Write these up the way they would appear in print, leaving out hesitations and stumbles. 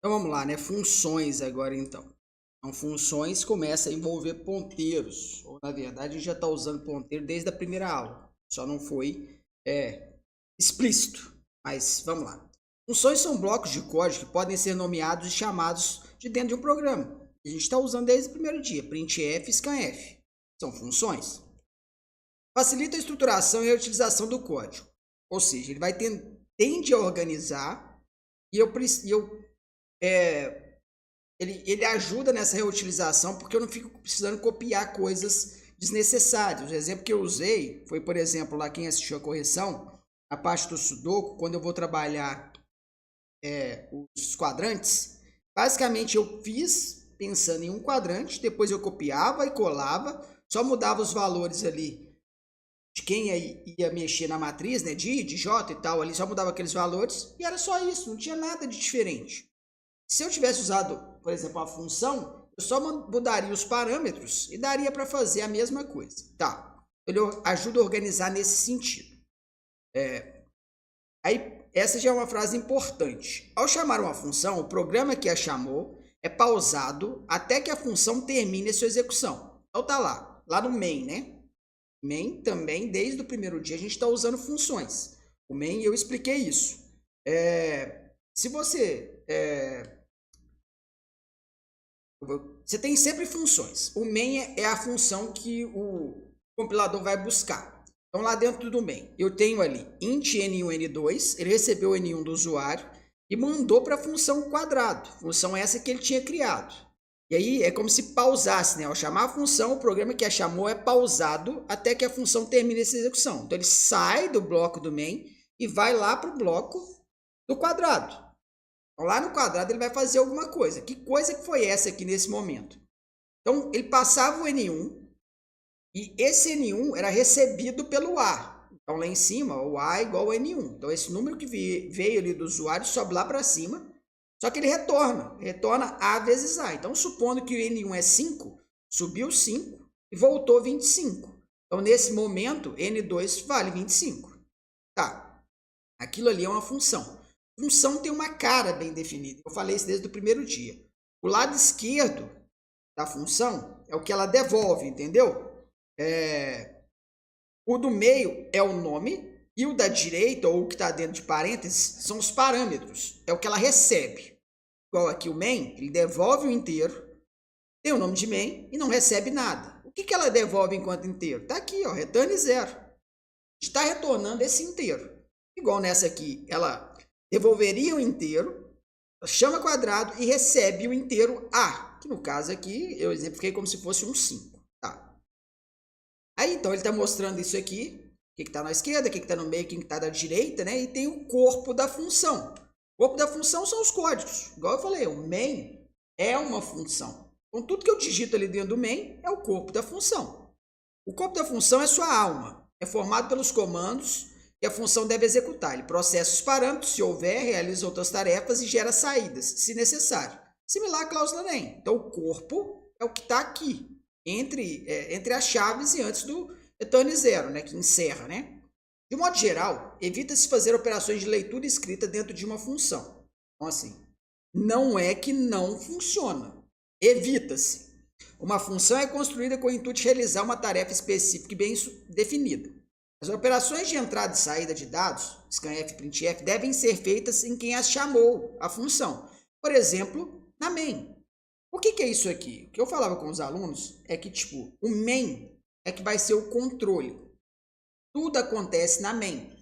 Então vamos lá, né? Funções agora então. Então funções começa a envolver ponteiros. Ou na verdade a gente já está usando ponteiro desde a primeira aula. Só não foi explícito. Mas vamos lá. Funções são blocos de código que podem ser nomeados e chamados de dentro de um programa. A gente está usando desde o primeiro dia. Printf e scanf. São funções. Facilita a estruturação e a utilização do código. Ou seja, ele vai tende a organizar ele ajuda nessa reutilização porque eu não fico precisando copiar coisas desnecessárias. O exemplo que eu usei foi, por exemplo, lá quem assistiu a correção, a parte do Sudoku, quando eu vou trabalhar os quadrantes, basicamente eu fiz pensando em um quadrante, depois eu copiava e colava, só mudava os valores ali de quem ia mexer na matriz, né, de J e tal, ali só mudava aqueles valores e era só isso, não tinha nada de diferente. Se eu tivesse usado, por exemplo, a função, eu só mudaria os parâmetros e daria para fazer a mesma coisa. Tá, ele ajuda a organizar nesse sentido. Aí, essa já é uma frase importante. Ao chamar uma função, o programa que a chamou é pausado até que a função termine a sua execução. Então tá lá no main, né? Main também, desde o primeiro dia, a gente está usando funções. O main, eu expliquei isso. Se você... você tem sempre funções. O main é a função que o compilador vai buscar. Então, lá dentro do main, eu tenho ali int n1, n2, ele recebeu o n1 do usuário e mandou para a função quadrado, função essa que ele tinha criado. E aí é como se pausasse, né? Ao chamar a função, o programa que a chamou é pausado até que a função termine essa execução. Então, ele sai do bloco do main e vai lá para o bloco do quadrado. Então, lá no quadrado ele vai fazer alguma coisa. Que coisa que foi essa aqui nesse momento? Então, ele passava o N1 e esse N1 era recebido pelo A. Então, lá em cima, o A é igual ao N1. Então, esse número que veio ali do usuário sobe lá para cima, só que ele retorna A vezes A. Então, supondo que o N1 é 5, subiu 5 e voltou 25. Então, nesse momento, N2 vale 25. Tá, aquilo ali é uma função. Função tem uma cara bem definida. Eu falei isso desde o primeiro dia. O lado esquerdo da função é o que ela devolve, entendeu? O do meio é o nome e o da direita, ou o que está dentro de parênteses, são os parâmetros. É o que ela recebe. Igual aqui o main, ele devolve o inteiro, tem o nome de main e não recebe nada. O que ela devolve enquanto inteiro? Está aqui, ó, return 0. Está retornando esse inteiro. Igual nessa aqui, ela devolveria o inteiro, chama quadrado e recebe o inteiro A, que no caso aqui eu exemplifiquei como se fosse um 5. Tá. Aí então ele está mostrando isso aqui, o que está na esquerda, o que está no meio, o que está da direita, né? E tem o corpo da função. O corpo da função são os códigos. Igual eu falei, o main é uma função. Então tudo que eu digito ali dentro do main é o corpo da função. O corpo da função é sua alma. É formado pelos comandos que a função deve executar. Ele processa os parâmetros, se houver, realiza outras tarefas e gera saídas, se necessário. Similar à cláusula NEM. Então, o corpo é o que está aqui, entre as chaves e antes do return 0, né, que encerra. Né? De modo geral, evita-se fazer operações de leitura e escrita dentro de uma função. Então, assim, não é que não funciona. Evita-se. Uma função é construída com o intuito de realizar uma tarefa específica e bem definida. As operações de entrada e saída de dados, scanf e printf, devem ser feitas em quem as chamou, a função. Por exemplo, na main. O que é isso aqui? O que eu falava com os alunos é que, tipo, o main é que vai ser o controle. Tudo acontece na main.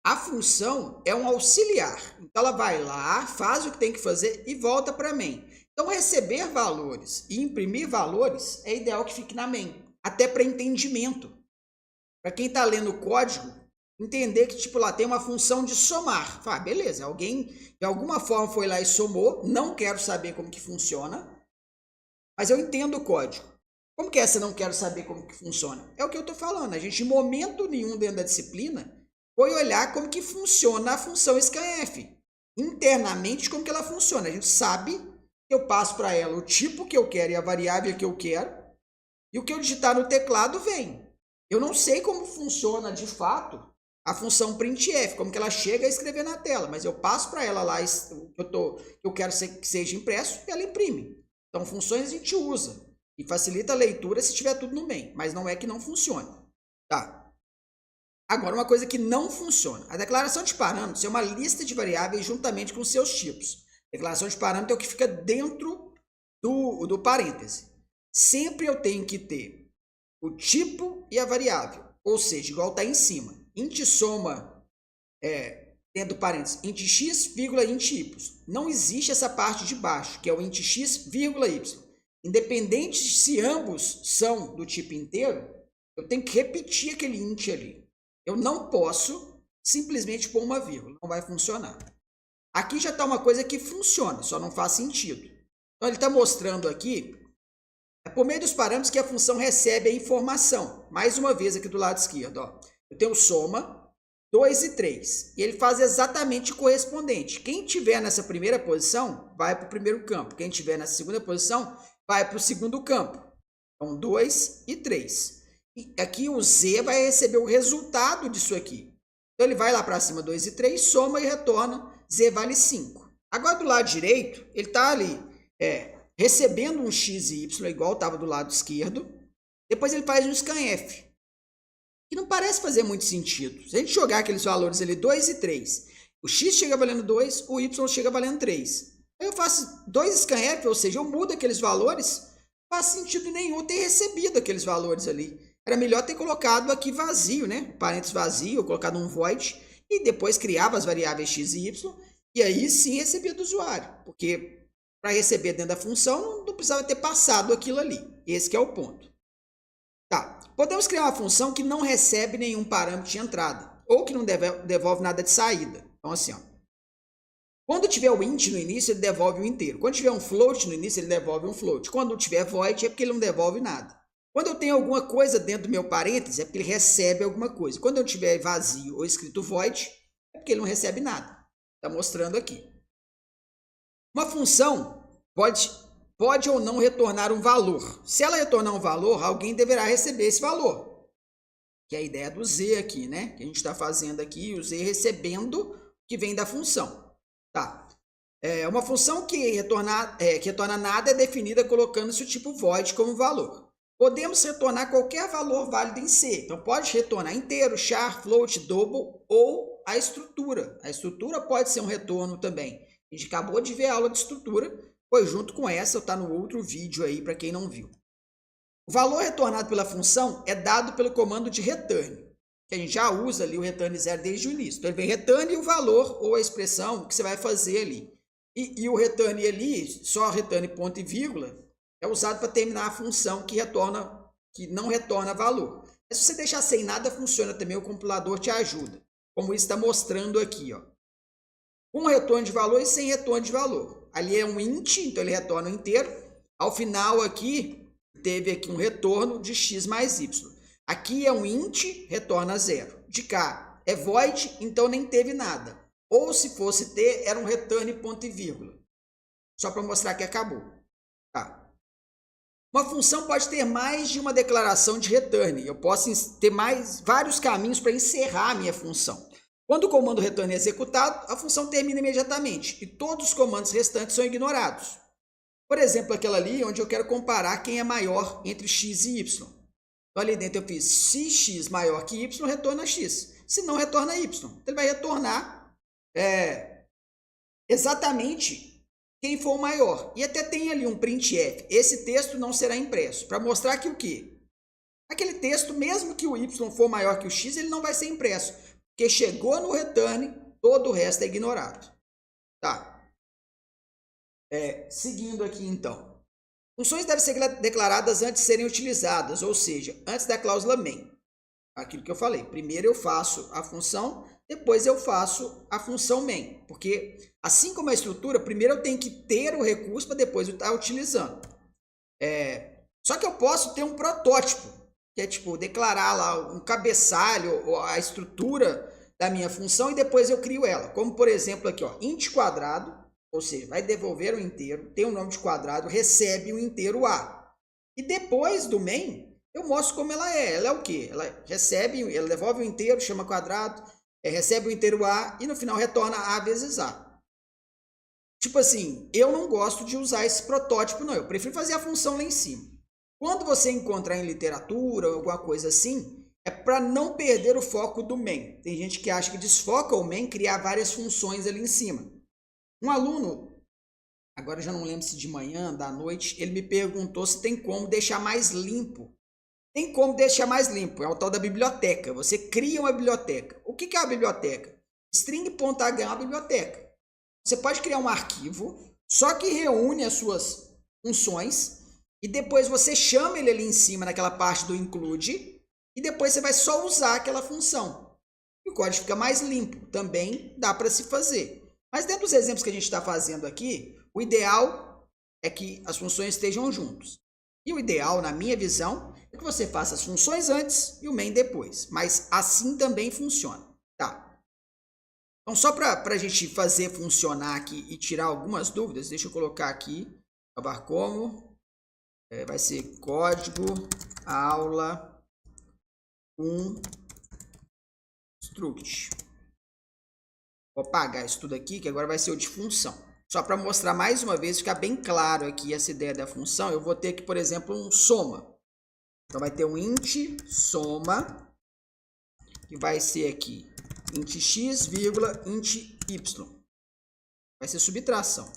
A função é um auxiliar. Então, ela vai lá, faz o que tem que fazer e volta para a main. Então, receber valores e imprimir valores é ideal que fique na main. Até para entendimento. Para quem está lendo o código, entender que tipo, lá tem uma função de somar. Fala, beleza, alguém de alguma forma foi lá e somou, não quero saber como que funciona, mas eu entendo o código. Como que é essa não quero saber como que funciona? É o que eu estou falando, a gente em momento nenhum dentro da disciplina foi olhar como que funciona a função scanf. Internamente como que ela funciona. A gente sabe que eu passo para ela o tipo que eu quero e a variável que eu quero, e o que eu digitar no teclado vem. Eu não sei como funciona de fato a função printf, como que ela chega a escrever na tela, mas eu passo para ela lá o que eu quero que seja impresso e ela imprime. Então, funções a gente usa e facilita a leitura se tiver tudo no main, mas não é que não funcione. Tá. Agora, uma coisa que não funciona. A declaração de parâmetros é uma lista de variáveis juntamente com seus tipos. Declaração de parâmetro é o que fica dentro do parêntese. Sempre eu tenho que ter o tipo e a variável, ou seja, igual está em cima. Int soma, dentro do parênteses, int x, vírgula, int y. Não existe essa parte de baixo, que é o int x, vírgula, y. Independente de se ambos são do tipo inteiro, eu tenho que repetir aquele int ali. Eu não posso simplesmente pôr uma vírgula, não vai funcionar. Aqui já está uma coisa que funciona, só não faz sentido. Então, ele está mostrando aqui, por meio dos parâmetros, que a função recebe a informação. Mais uma vez aqui do lado esquerdo, ó. Eu tenho soma 2 e 3. E ele faz exatamente o correspondente. Quem tiver nessa primeira posição, vai para o primeiro campo. Quem tiver nessa segunda posição, vai para o segundo campo. Então, 2 e 3. E aqui o Z vai receber o resultado disso aqui. Então, ele vai lá para cima, 2 e 3, soma e retorna, Z vale 5. Agora, do lado direito, ele está ali recebendo um x e y, igual estava do lado esquerdo. Depois ele faz um scanf, que não parece fazer muito sentido. Se a gente jogar aqueles valores ali, 2 e 3, o x chega valendo 2, o y chega valendo 3. Aí eu faço 2 scanf, ou seja, eu mudo aqueles valores, não faz sentido nenhum ter recebido aqueles valores ali. Era melhor ter colocado aqui vazio, né? Parênteses vazio, colocado um void, e depois criava as variáveis x e y, e aí sim recebia do usuário, porque para receber dentro da função não precisava ter passado aquilo ali. Esse que é o ponto. Tá. Podemos criar uma função que não recebe nenhum parâmetro de entrada, ou que não devolve nada de saída. Então, assim, ó. Quando tiver o int no início, ele devolve o inteiro. Quando tiver um float no início, ele devolve um float. Quando tiver void, é porque ele não devolve nada. Quando eu tenho alguma coisa dentro do meu parênteses, é porque ele recebe alguma coisa. Quando eu tiver vazio ou escrito void, é porque ele não recebe nada. Está mostrando aqui. Uma função pode ou não retornar um valor. Se ela retornar um valor, alguém deverá receber esse valor. Que é a ideia do Z aqui, né? Que a gente está fazendo aqui, o Z recebendo o que vem da função. Tá. Uma função que retorna nada é definida colocando-se o tipo void como valor. Podemos retornar qualquer valor válido em C. Então, pode retornar inteiro, char, float, double ou a estrutura. A estrutura pode ser um retorno também. A gente acabou de ver a aula de estrutura, pois junto com essa está no outro vídeo aí para quem não viu. O valor retornado pela função é dado pelo comando de return, que a gente já usa ali o return 0 desde o início. Então, ele vem return o valor ou a expressão que você vai fazer ali. E o return ali, só return ponto e vírgula, é usado para terminar a função que não retorna valor. Mas se você deixar sem nada, funciona também, o compilador te ajuda. Como isso está mostrando aqui, ó. Com retorno de valor e sem retorno de valor. Ali é um int, então ele retorna inteiro. Ao final aqui, teve aqui um retorno de x mais y. Aqui é um int, retorna 0. De cá é void, então nem teve nada. Ou se fosse ter, era um return ponto e vírgula. Só para mostrar que acabou. Tá. Uma função pode ter mais de uma declaração de return. Eu posso ter vários caminhos para encerrar a minha função. Quando o comando return é executado, a função termina imediatamente e todos os comandos restantes são ignorados. Por exemplo, aquela ali onde eu quero comparar quem é maior entre x e y. Então, ali dentro eu fiz se x maior que y, retorna x. Se não, retorna y. Então, ele vai retornar exatamente quem for o maior. E até tem ali um printf. Esse texto não será impresso. Para mostrar que o quê? Aquele texto, mesmo que o y for maior que o x, ele não vai ser impresso. Porque chegou no return, todo o resto é ignorado. Tá. Seguindo aqui, então. Funções devem ser declaradas antes de serem utilizadas, ou seja, antes da cláusula main. Aquilo que eu falei. Primeiro eu faço a função, depois eu faço a função main. Porque, assim como a estrutura, primeiro eu tenho que ter o recurso para depois eu estar utilizando. Só que eu posso ter um protótipo, que é tipo declarar lá um cabeçalho ou a estrutura da minha função e depois eu crio ela. Como, por exemplo, aqui, ó, int quadrado, ou seja, vai devolver o inteiro, tem o nome de quadrado, recebe o inteiro A. E depois do main, eu mostro como ela é. Ela é o quê? Ela devolve o inteiro, chama quadrado, recebe o inteiro A e no final retorna A vezes A. Tipo assim, eu não gosto de usar esse protótipo, não. Eu prefiro fazer a função lá em cima. Quando você encontrar em literatura ou alguma coisa assim, é para não perder o foco do main. Tem gente que acha que desfoca o main criar várias funções ali em cima. Um aluno, agora eu já não lembro se de manhã, da noite, ele me perguntou se tem como deixar mais limpo. Tem como deixar mais limpo, é o tal da biblioteca. Você cria uma biblioteca. O que é uma biblioteca? String.h é uma biblioteca. Você pode criar um arquivo, só que reúne as suas funções, e depois você chama ele ali em cima, naquela parte do include, e depois você vai só usar aquela função. E o código fica mais limpo. Também dá para se fazer. Mas dentro dos exemplos que a gente está fazendo aqui, o ideal é que as funções estejam juntos. E o ideal, na minha visão, é que você faça as funções antes e o main depois. Mas assim também funciona. Tá? Então, só para a gente fazer funcionar aqui e tirar algumas dúvidas, deixa eu colocar aqui, acabar como, vai ser código aula 1 struct. Vou apagar isso tudo aqui, que agora vai ser o de função. Só para mostrar mais uma vez, ficar bem claro aqui essa ideia da função, eu vou ter aqui, por exemplo, um soma. Então, vai ter um int soma, que vai ser aqui int x, int y. Vai ser subtração.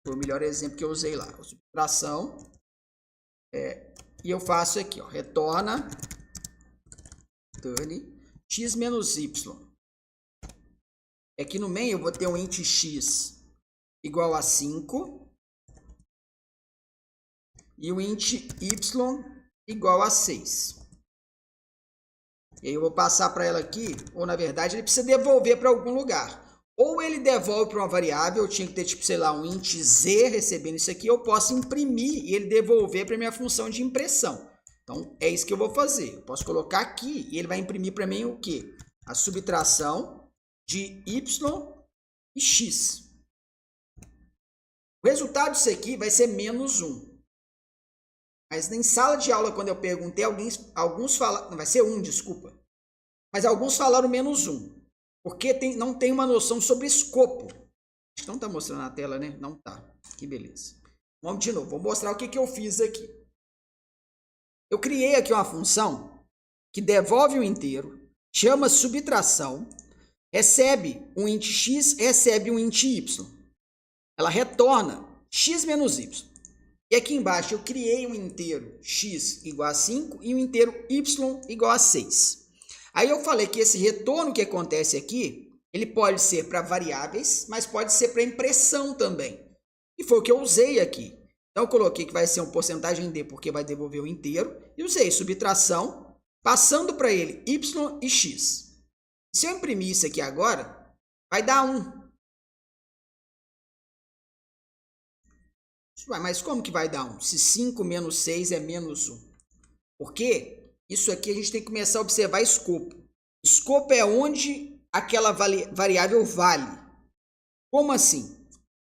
Foi o melhor exemplo que eu usei lá. Subtração. E eu faço aqui, ó, retorna x menos y. Aqui no main eu vou ter um int x igual a 5 e o int y igual a 6. E aí eu vou passar para ela aqui, ou na verdade ele precisa devolver para algum lugar. Ou ele devolve para uma variável, eu tinha que ter tipo, sei lá, um int z recebendo isso aqui, eu posso imprimir e ele devolver para minha função de impressão. Então é isso que eu vou fazer. Eu posso colocar aqui e ele vai imprimir para mim o quê? A subtração de y e x. O resultado disso aqui vai ser menos 1. Mas em sala de aula, quando eu perguntei, alguns falaram... Não, vai ser 1, desculpa. Mas alguns falaram menos 1. Porque não tem uma noção sobre escopo. Acho que não está mostrando na tela, né? Não está. Que beleza. Vamos de novo. Vou mostrar o que eu fiz aqui. Eu criei aqui uma função que devolve o inteiro, chama subtração, recebe um int x, recebe um int y. Ela retorna x menos y. E aqui embaixo eu criei um inteiro x igual a 5 e um inteiro y igual a 6. Aí eu falei que esse retorno que acontece aqui, ele pode ser para variáveis, mas pode ser para impressão também. E foi o que eu usei aqui. Então eu coloquei que vai ser uma porcentagem d, porque vai devolver o inteiro, e usei subtração, passando para ele y e x. Se eu imprimir isso aqui agora, vai dar 1. Mas como que vai dar 1? Se 5 menos 6 é menos 1. Porque isso aqui a gente tem que começar a observar escopo. Escopo é onde aquela variável vale. Como assim?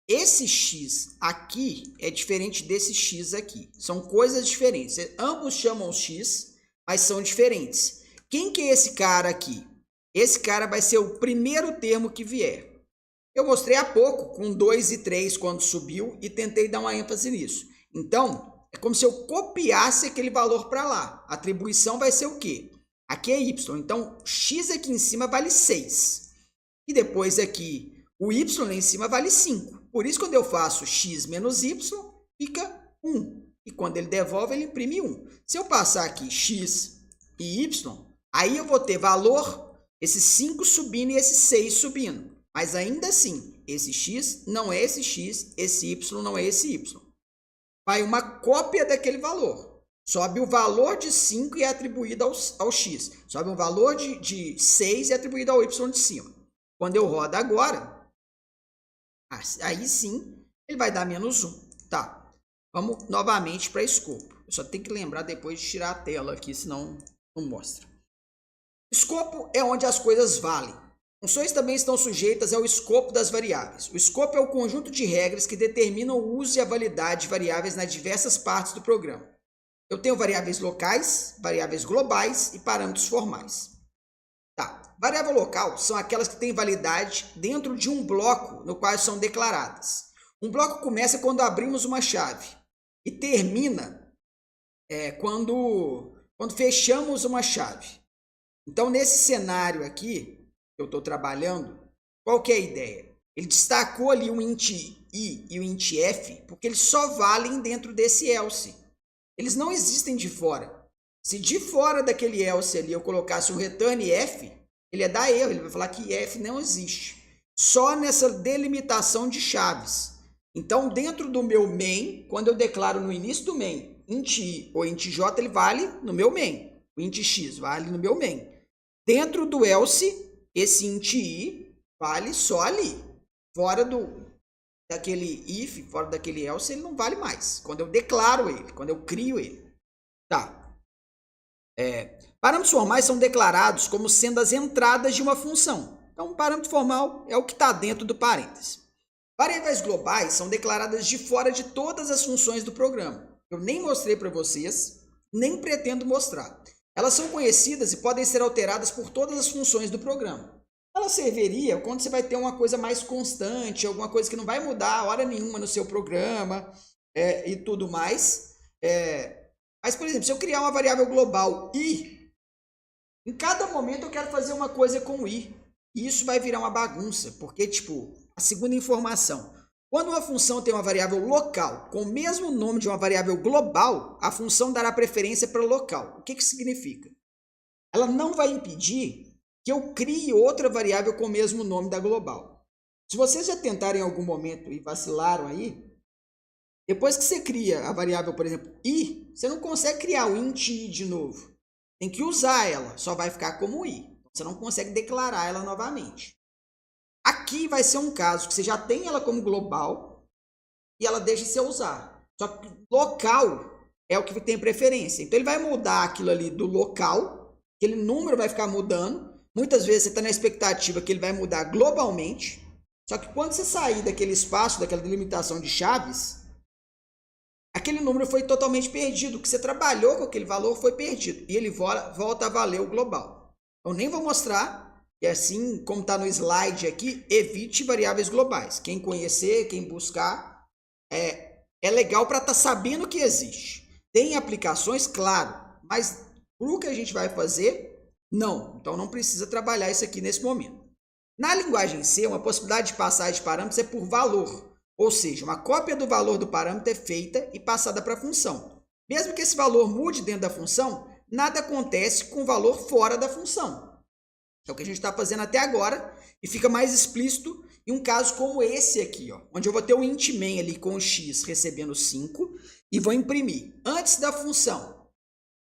Esse x aqui é diferente desse x aqui. São coisas diferentes. Ambos chamam x, mas são diferentes. Quem que é esse cara aqui? Esse cara vai ser o primeiro termo que vier. Eu mostrei há pouco, com 2 e 3, quando subiu, e tentei dar uma ênfase nisso. Então, é como se eu copiasse aquele valor para lá. A atribuição vai ser o quê? Aqui é y. Então, x aqui em cima vale 6. E depois aqui, o y lá em cima vale 5. Por isso, quando eu faço x menos y, fica 1. E quando ele devolve, ele imprime 1. Se eu passar aqui x e y, aí eu vou ter valor, esse 5 subindo e esse 6 subindo. Mas ainda assim, esse x não é esse x, esse y não é esse y. Vai uma cópia daquele valor. Sobe o valor de 5 e é atribuído ao x. Sobe o valor de 6 e é atribuído ao y de cima. Quando eu rodo agora, aí sim, ele vai dar menos 1. Tá. Vamos novamente para escopo. Eu só tenho que lembrar depois de tirar a tela aqui, senão não mostra. Escopo é onde as coisas valem. Funções também estão sujeitas ao escopo das variáveis. O escopo é o conjunto de regras que determinam o uso e a validade de variáveis nas diversas partes do programa. Eu tenho variáveis locais, variáveis globais e parâmetros formais. Tá. Variável local são aquelas que têm validade dentro de um bloco no qual são declaradas. Um bloco começa quando abrimos uma chave e termina quando fechamos uma chave. Então, nesse cenário aqui que eu estou trabalhando, qual que é a ideia? Ele destacou ali o int i e o int f porque eles só valem dentro desse else. Eles não existem de fora. Se de fora daquele else ali eu colocasse um return f, ele ia dar erro, ele vai falar que f não existe. Só nessa delimitação de chaves. Então, dentro do meu main, quando eu declaro no início do main int i ou int j, ele vale no meu main. O int x vale no meu main. Dentro do else, esse int i vale só ali. Fora daquele if, fora daquele else, ele não vale mais. Quando eu declaro ele, quando eu crio ele. Tá. Parâmetros formais são declarados como sendo as entradas de uma função. Então, um parâmetro formal é o que está dentro do parênteses. Variáveis globais são declaradas de fora de todas as funções do programa. Eu nem mostrei para vocês, nem pretendo mostrar. Elas são conhecidas e podem ser alteradas por todas as funções do programa. Ela serviria quando você vai ter uma coisa mais constante, alguma coisa que não vai mudar hora nenhuma no seu programa e tudo mais. Mas, por exemplo, se eu criar uma variável global i, em cada momento eu quero fazer uma coisa com o i. E isso vai virar uma bagunça, porque, a segunda informação, quando uma função tem uma variável local com o mesmo nome de uma variável global, a função dará preferência para o local. O que isso significa? Ela não vai impedir que eu crie outra variável com o mesmo nome da global. Se vocês já tentaram em algum momento e vacilaram aí, depois que você cria a variável, por exemplo, i, você não consegue criar o int i de novo. Tem que usar ela, só vai ficar como i. Você não consegue declarar ela novamente. Aqui vai ser um caso que você já tem ela como global e ela deixa de ser usar. Só que local é o que tem preferência. Então, ele vai mudar aquilo ali do local, aquele número vai ficar mudando. Muitas vezes você está na expectativa que ele vai mudar globalmente. Só que quando você sair daquele espaço, daquela delimitação de chaves, aquele número foi totalmente perdido. O que você trabalhou com aquele valor foi perdido. E ele volta a valer o global. Eu nem vou mostrar. E assim, como está no slide aqui, evite variáveis globais. Quem conhecer, quem buscar, é legal para estar sabendo que existe. Tem aplicações, claro, mas para o que a gente vai fazer, não. Então, não precisa trabalhar isso aqui nesse momento. Na linguagem C, uma possibilidade de passagem de parâmetros é por valor. Ou seja, uma cópia do valor do parâmetro é feita e passada para a função. Mesmo que esse valor mude dentro da função, nada acontece com o valor fora da função. É o que a gente está fazendo até agora e fica mais explícito em um caso como esse aqui, onde eu vou ter o int main ali com o x recebendo 5 e vou imprimir antes da função.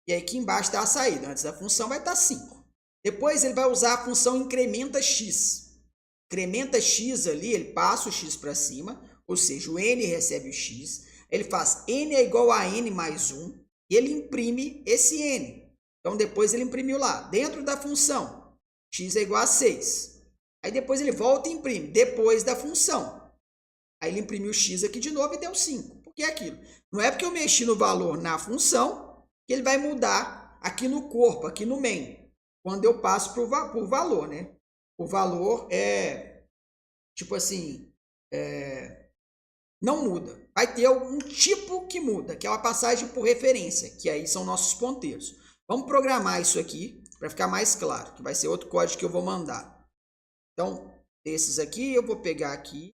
E aí aqui embaixo está a saída. Antes da função vai estar 5. Depois ele vai usar a função incrementa x. Incrementa x ali, ele passa o x para cima, ou seja, o n recebe o x. Ele faz n é igual a n mais 1 e ele imprime esse n. Então depois ele imprimiu lá, dentro da função. X é igual a 6. Aí depois ele volta e imprime, depois da função. Aí ele imprimiu x aqui de novo e deu 5. Por que aquilo? Não é porque eu mexi no valor na função que ele vai mudar aqui no corpo, aqui no main. Quando eu passo por valor, né? O valor não muda. Vai ter algum tipo que muda, que é uma passagem por referência, que aí são nossos ponteiros. Vamos programar isso aqui para ficar mais claro, que vai ser outro código que eu vou mandar. Então, desses aqui, eu vou pegar aqui,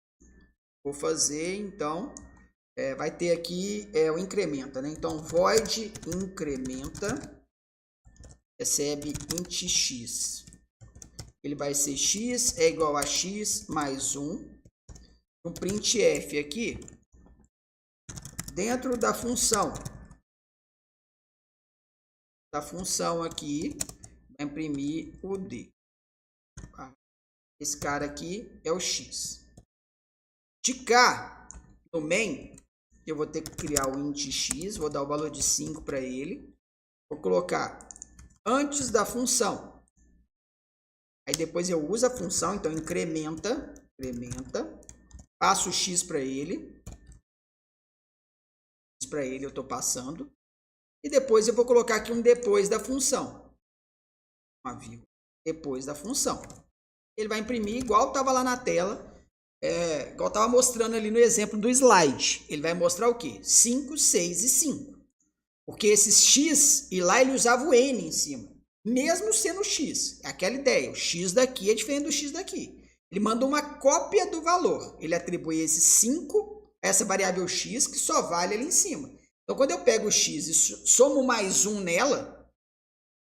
vou fazer, então, vai ter aqui o incrementa, né? Então, void incrementa, recebe int x. Ele vai ser x é igual a x mais 1. Um printf aqui, dentro da função aqui, vai imprimir o d. Esse cara aqui é o x. De cá, no main, eu vou ter que criar o int x, vou dar o valor de 5 para ele. Vou colocar antes da função. Aí depois eu uso a função, então incrementa, passo o x para ele. Para ele eu estou passando. E depois eu vou colocar aqui um depois da função. Uma vírgula. depois da função. Ele vai imprimir igual estava lá na tela, igual estava mostrando ali no exemplo do slide. Ele vai mostrar o quê? 5, 6 e 5. Porque esses x, e lá ele usava o n em cima. Mesmo sendo x. É aquela ideia. O x daqui é diferente do x daqui. Ele manda uma cópia do valor. Ele atribui esse 5 a essa variável x, que só vale ali em cima. Então, quando eu pego o x e somo mais 1 nela,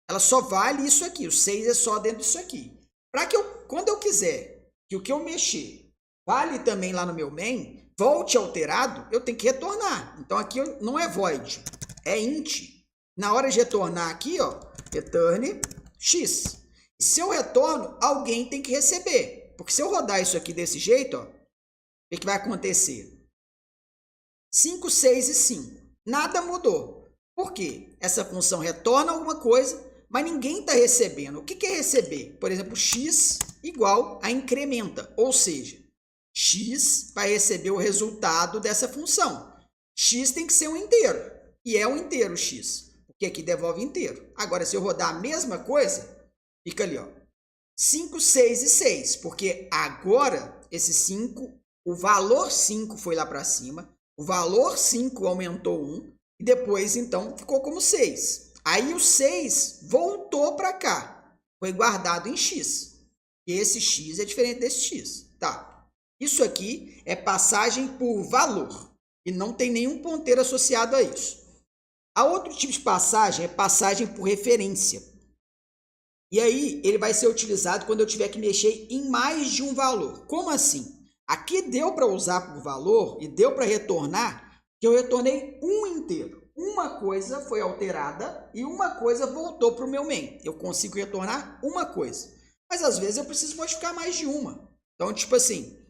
ela só vale isso aqui. O 6 é só dentro disso aqui. Para que quando eu quiser que o que eu mexer vale também lá no meu main, volte alterado, eu tenho que retornar. Então, aqui não é void, é int. Na hora de retornar aqui, ó, return x. E se eu retorno, alguém tem que receber. Porque se eu rodar isso aqui desse jeito, ó, o que vai acontecer? 5, 6 e 5. Nada mudou. Por quê? Essa função retorna alguma coisa, mas ninguém está recebendo. O que é receber? Por exemplo, x igual a incrementa. Ou seja, x vai receber o resultado dessa função. X tem que ser um inteiro. E é um inteiro x. Porque aqui devolve inteiro. Agora, se eu rodar a mesma coisa, fica ali, ó. 5, 6 e 6. Porque agora, esse 5, o valor 5 foi lá para cima. O valor 5 aumentou 1. E depois, então, ficou como 6. Aí o 6 voltou para cá. Foi guardado em x. E esse x é diferente desse x. Tá. Isso aqui é passagem por valor. E não tem nenhum ponteiro associado a isso. A outro tipo de passagem é passagem por referência. E aí, ele vai ser utilizado quando eu tiver que mexer em mais de um valor. Como assim? Aqui deu para usar por valor e deu para retornar, que eu retornei um inteiro. Uma coisa foi alterada e uma coisa voltou para o meu main. Eu consigo retornar uma coisa. Mas, às vezes, eu preciso modificar mais de uma. Então, tipo assim,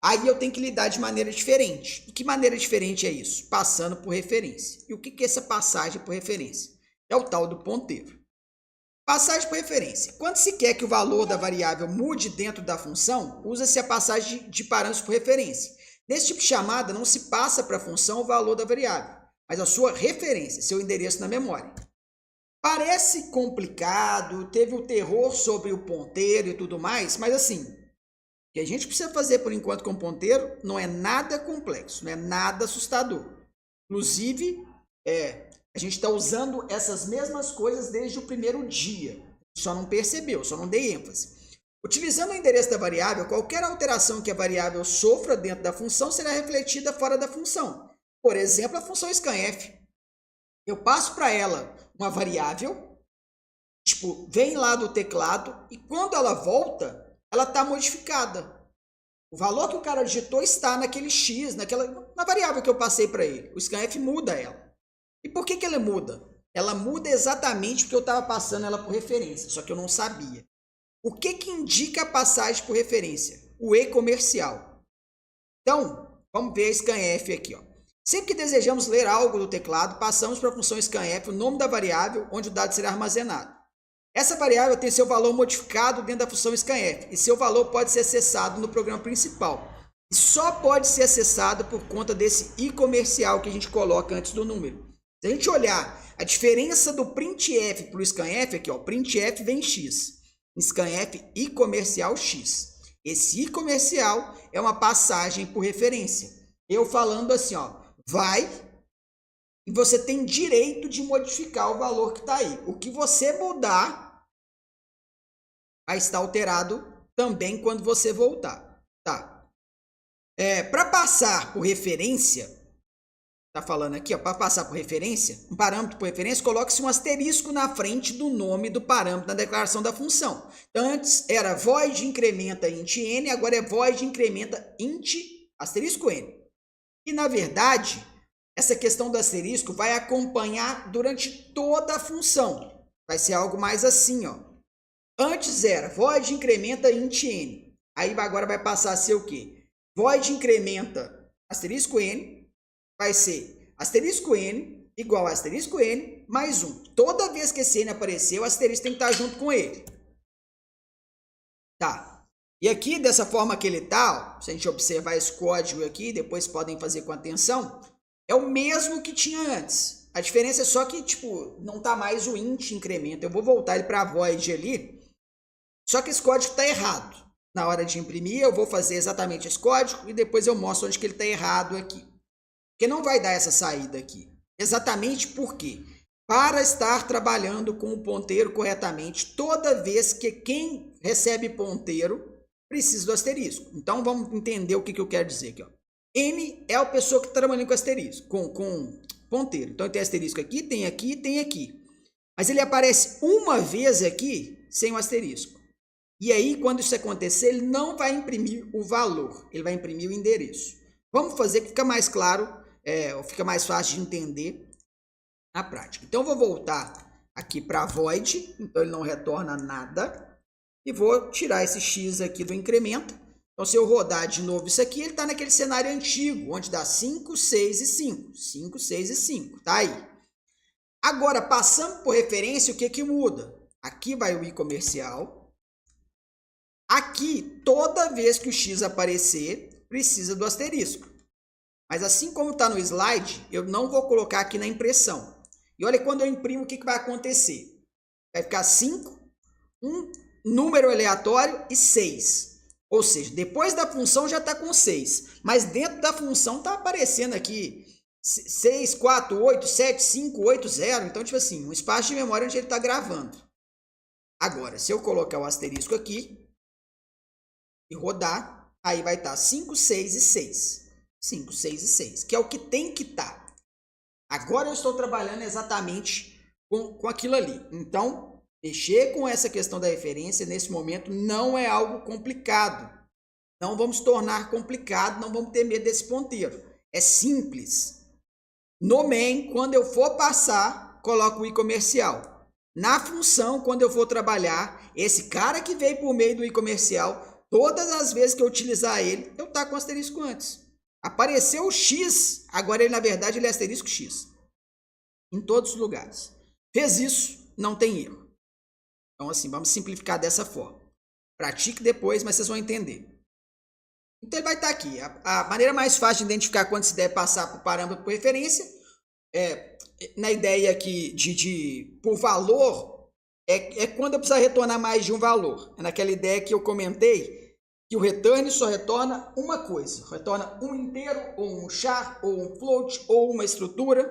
aí eu tenho que lidar de maneira diferente. E que maneira diferente é isso? Passando por referência. E o que é essa passagem por referência? É o tal do ponteiro. Passagem por referência. Quando se quer que o valor da variável mude dentro da função, usa-se a passagem de parâmetros por referência. Nesse tipo de chamada, não se passa para a função o valor da variável, mas a sua referência, seu endereço na memória. Parece complicado, teve o terror sobre o ponteiro e tudo mais, mas assim, o que a gente precisa fazer por enquanto com o ponteiro não é nada complexo, não é nada assustador. Inclusive, a gente está usando essas mesmas coisas desde o primeiro dia. Só não percebeu, só não dei ênfase. Utilizando o endereço da variável, qualquer alteração que a variável sofra dentro da função será refletida fora da função. Por exemplo, a função scanf. Eu passo para ela uma variável, tipo, vem lá do teclado, e quando ela volta, ela está modificada. O valor que o cara digitou está naquele x, na variável que eu passei para ele. O scanf muda ela. E por que ela muda? Ela muda exatamente porque eu estava passando ela por referência, só que eu não sabia. O que indica a passagem por referência? O e-comercial. Então, vamos ver a scanf aqui, ó. Sempre que desejamos ler algo do teclado, passamos para a função scanf o nome da variável onde o dado será armazenado. Essa variável tem seu valor modificado dentro da função scanf e seu valor pode ser acessado no programa principal. E só pode ser acessado por conta desse e-comercial que a gente coloca antes do número. Se a gente olhar a diferença do printf para o scanf, aqui, ó, printf vem x, scanf e comercial x. Esse e comercial é uma passagem por referência. Eu falando assim, ó, vai e você tem direito de modificar o valor que está aí. O que você mudar vai estar alterado também quando você voltar. Tá? Para passar por referência, tá falando aqui, ó, para passar por referência, um parâmetro por referência, coloque-se um asterisco na frente do nome do parâmetro na declaração da função. Então, antes era void incrementa int n, agora é void incrementa int asterisco n. E, na verdade, essa questão do asterisco vai acompanhar durante toda a função. Vai ser algo mais assim, ó. Antes era void incrementa int n. Aí agora vai passar a ser o quê? Void incrementa asterisco n. Vai ser asterisco n igual a asterisco n mais 1. Toda vez que esse n aparecer, o asterisco tem que estar junto com ele. Tá. E aqui, dessa forma que ele tá, ó, se a gente observar esse código aqui, depois podem fazer com atenção, é o mesmo que tinha antes. A diferença é só que, tipo, não tá mais o int incremento. Eu vou voltar ele para void ali. Só que esse código está errado. Na hora de imprimir, eu vou fazer exatamente esse código e depois eu mostro onde que ele está errado aqui. Porque não vai dar essa saída aqui. Exatamente por quê? Para estar trabalhando com o ponteiro corretamente, toda vez que quem recebe ponteiro precisa do asterisco. Então, vamos entender o que eu quero dizer aqui. Ó. N é a pessoa que está trabalhando com asterisco, com ponteiro. Então, tem asterisco aqui, tem aqui, tem aqui. Mas ele aparece uma vez aqui sem o asterisco. E aí, quando isso acontecer, ele não vai imprimir o valor, ele vai imprimir o endereço. Vamos fazer que fica mais claro, fica mais fácil de entender na prática. Então, eu vou voltar aqui para void, então ele não retorna nada. E vou tirar esse x aqui do incremento. Então, se eu rodar de novo isso aqui, ele está naquele cenário antigo, onde dá 5, 6 e 5. 5, 6 e 5, tá aí. Agora, passando por referência, o que muda? Aqui vai o i comercial. Aqui, toda vez que o x aparecer, precisa do asterisco. Mas assim como está no slide, eu não vou colocar aqui na impressão. E olha, quando eu imprimo, o que vai acontecer? Vai ficar 5, 1, número aleatório e 6. Ou seja, depois da função já está com 6. Mas dentro da função está aparecendo aqui 6, 4, 8, 7, 5, 8, 0. Então, tipo assim, um espaço de memória onde ele está gravando. Agora, se eu colocar o asterisco aqui e rodar, aí vai estar 5, 6 e 6. 5, 6 e 6, que é o que tem que estar. Agora eu estou trabalhando exatamente com aquilo ali. Então, mexer com essa questão da referência nesse momento não é algo complicado. Não vamos tornar complicado, não vamos ter medo desse ponteiro. É simples. No main, quando eu for passar, coloco o i comercial. Na função, quando eu for trabalhar, esse cara que veio por meio do i comercial, todas as vezes que eu utilizar ele, eu tá com asterisco antes. Apareceu o x, agora ele na verdade ele é asterisco x. Em todos os lugares. Fez isso, não tem erro. Então assim, vamos simplificar dessa forma. Pratique depois, mas vocês vão entender. Então ele vai estar aqui. A maneira mais fácil de identificar quando se deve passar por parâmetro por referência, na ideia aqui por valor, é quando eu precisar retornar mais de um valor. É naquela ideia que eu comentei, que o return só retorna uma coisa. Retorna um inteiro, ou um char, ou um float, ou uma estrutura.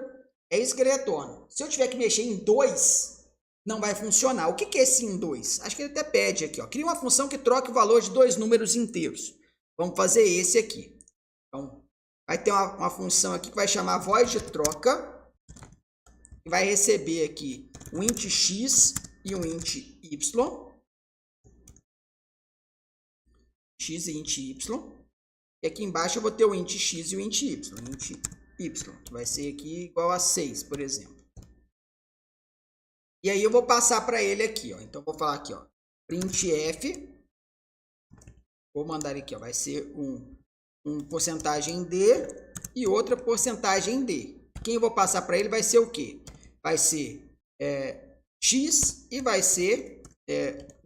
É isso que ele retorna. Se eu tiver que mexer em 2, não vai funcionar. O que é esse em 2? Acho que ele até pede aqui. Ó. Cria uma função que troque o valor de 2 números inteiros. Vamos fazer esse aqui. Então, vai ter uma função aqui que vai chamar void troca. E vai receber aqui um int x e um int y. X e int y. E aqui embaixo eu vou ter o int x e o int y. Int y, que vai ser aqui igual a 6, por exemplo. E aí eu vou passar para ele aqui, ó. Então, eu vou falar aqui, ó. Printf. Vou mandar aqui, ó. Vai ser um porcentagem D e outra porcentagem D. Quem eu vou passar para ele vai ser o quê? Vai ser x e vai ser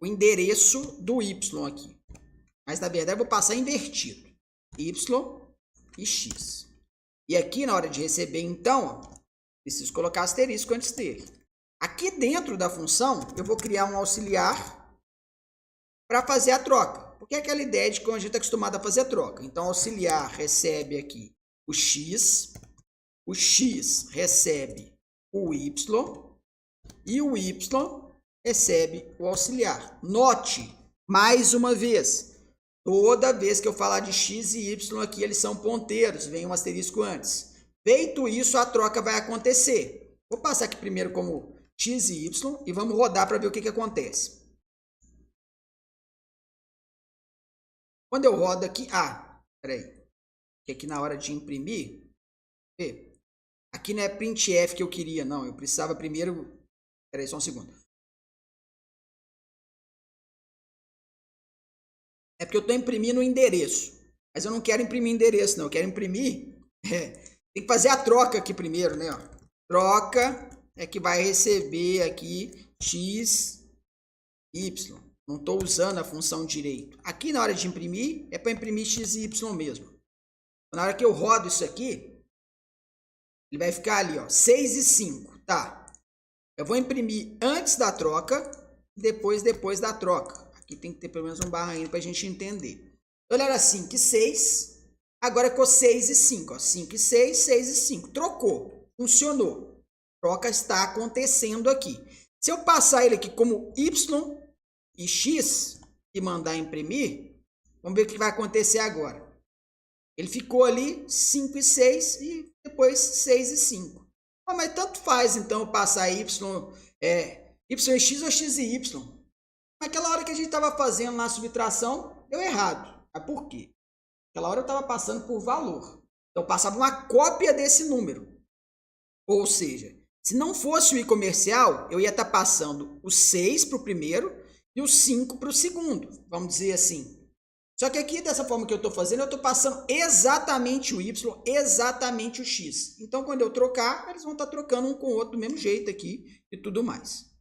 o endereço do y aqui. Mas, na verdade, eu vou passar invertido. Y e x. E aqui, na hora de receber, então, ó, preciso colocar asterisco antes dele. Aqui dentro da função, eu vou criar um auxiliar para fazer a troca. Porque é aquela ideia de como a gente está acostumado a fazer a troca. Então, o auxiliar recebe aqui o x recebe o y e o y recebe o auxiliar. Note, mais uma vez, toda vez que eu falar de x e y aqui, eles são ponteiros, vem um asterisco antes. Feito isso, a troca vai acontecer. Vou passar aqui primeiro como x e y e vamos rodar para ver o que acontece. Quando eu rodo aqui... peraí. Porque aqui na hora de imprimir... Aqui não é printf que eu queria, não. Eu precisava primeiro... Peraí, só um segundo. É porque eu estou imprimindo o endereço. Mas eu não quero imprimir endereço, não. Eu quero imprimir... Tem que fazer a troca aqui primeiro, né? Ó. Troca é que vai receber aqui x, y. Não estou usando a função direito. Aqui na hora de imprimir, é para imprimir x e y mesmo. Na hora que eu rodo isso aqui, Ele vai ficar ali, ó, 6 e 5, tá? Eu vou imprimir antes da troca, depois da troca. Aqui tem que ter pelo menos um barra ainda para a gente entender. Então, era 5 e 6, agora ficou 6 e 5, ó, 5 e 6, 6 e 5. Trocou, funcionou. Troca está acontecendo aqui. Se eu passar ele aqui como Y e X e mandar imprimir, vamos ver o que vai acontecer agora. Ele ficou ali 5 e 6 e depois 6 e 5. Ah, mas tanto faz então passar Y e X ou X e Y. Naquela hora que a gente estava fazendo na subtração, deu errado. Mas por quê? Naquela hora eu estava passando por valor. Então eu passava uma cópia desse número. Ou seja, se não fosse o I comercial, eu ia estar passando o 6 para o primeiro e o 5 para o segundo. Vamos dizer assim. Só que aqui, dessa forma que eu estou fazendo, eu estou passando exatamente o Y, exatamente o X. Então, quando eu trocar, eles vão estar trocando um com o outro do mesmo jeito aqui e tudo mais.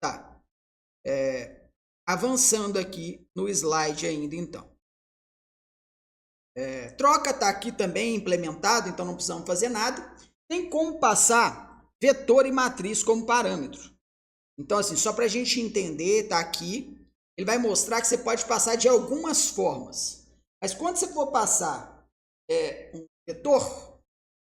Tá. Avançando aqui no slide ainda, então. Troca está aqui também implementado, então não precisamos fazer nada. Tem como passar vetor e matriz como parâmetro. Então, assim, só para a gente entender, tá aqui. Ele vai mostrar que você pode passar de algumas formas. Mas quando você for passar um vetor,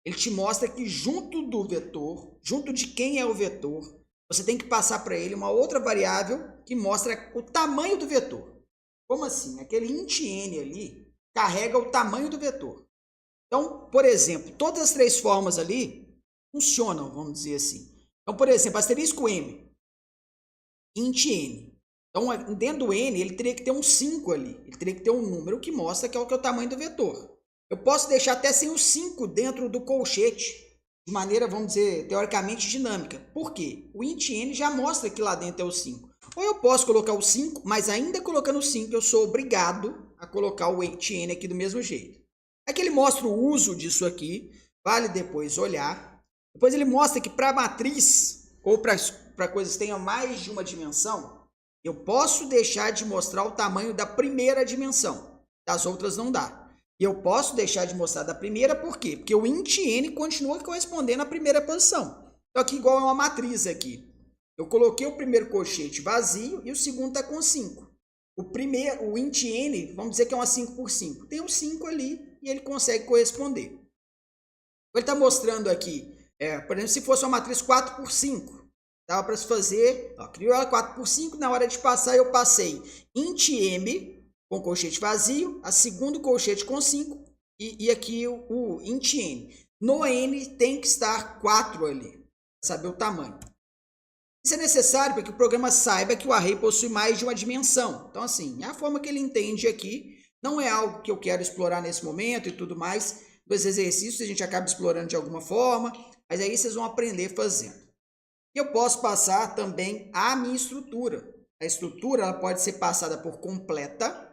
ele te mostra que junto do vetor, junto de quem é o vetor, você tem que passar para ele uma outra variável que mostra o tamanho do vetor. Como assim? Aquele int n ali carrega o tamanho do vetor. Então, por exemplo, todas as três formas ali funcionam, vamos dizer assim. Então, por exemplo, asterisco m, int n. Então, dentro do n, ele teria que ter um 5 ali. Ele teria que ter um número que mostra que é o tamanho do vetor. Eu posso deixar até sem o 5 dentro do colchete, de maneira, vamos dizer, teoricamente dinâmica. Por quê? O int n já mostra que lá dentro é o 5. Ou eu posso colocar o 5, mas ainda colocando o 5, eu sou obrigado a colocar o int n aqui do mesmo jeito. Aqui ele mostra o uso disso aqui, vale depois olhar. Depois ele mostra que para matriz, ou para coisas que tenham mais de uma dimensão, eu posso deixar de mostrar o tamanho da primeira dimensão. Das outras não dá. E eu posso deixar de mostrar da primeira, por quê? Porque o int n continua correspondendo à primeira posição. Então, aqui igual é uma matriz aqui. Eu coloquei o primeiro colchete vazio e o segundo está com 5. O int n, vamos dizer que é uma 5 por 5. Tem um 5 ali e ele consegue corresponder. Ele está mostrando aqui, por exemplo, se fosse uma matriz 4 por 5. Dava para se fazer, criou ela 4 por 5, na hora de passar eu passei int m com colchete vazio, a segundo colchete com 5 e aqui o int n. No n tem que estar 4 ali, para saber o tamanho. Isso é necessário para que o programa saiba que o array possui mais de uma dimensão. Então, assim, é a forma que ele entende aqui. Não é algo que eu quero explorar nesse momento e tudo mais. Dos exercícios a gente acaba explorando de alguma forma, mas aí vocês vão aprender fazendo. E eu posso passar também a minha estrutura. A estrutura ela pode ser passada por completa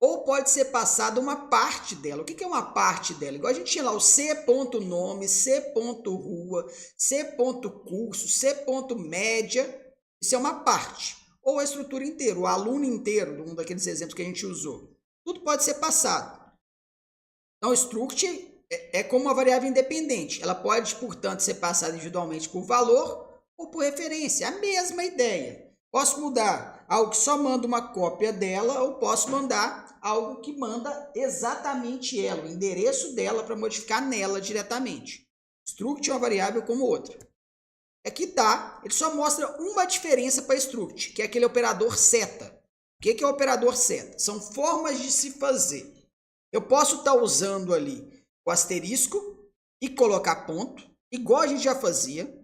ou pode ser passada uma parte dela. O que é uma parte dela? Igual a gente tinha lá o c.nome, c.rua, c.curso, c.média. Isso é uma parte. Ou a estrutura inteira, o aluno inteiro, um daqueles exemplos que a gente usou. Tudo pode ser passado. Então, struct é como uma variável independente. Ela pode, portanto, ser passada individualmente por valor ou por referência, a mesma ideia. Posso mudar algo que só manda uma cópia dela ou posso mandar algo que manda exatamente ela, o endereço dela para modificar nela diretamente. Struct é uma variável como outra. Aqui tá, ele só mostra uma diferença para struct, que é aquele operador seta. O que é o operador seta? São formas de se fazer. Eu posso estar usando ali o asterisco e colocar ponto, igual a gente já fazia.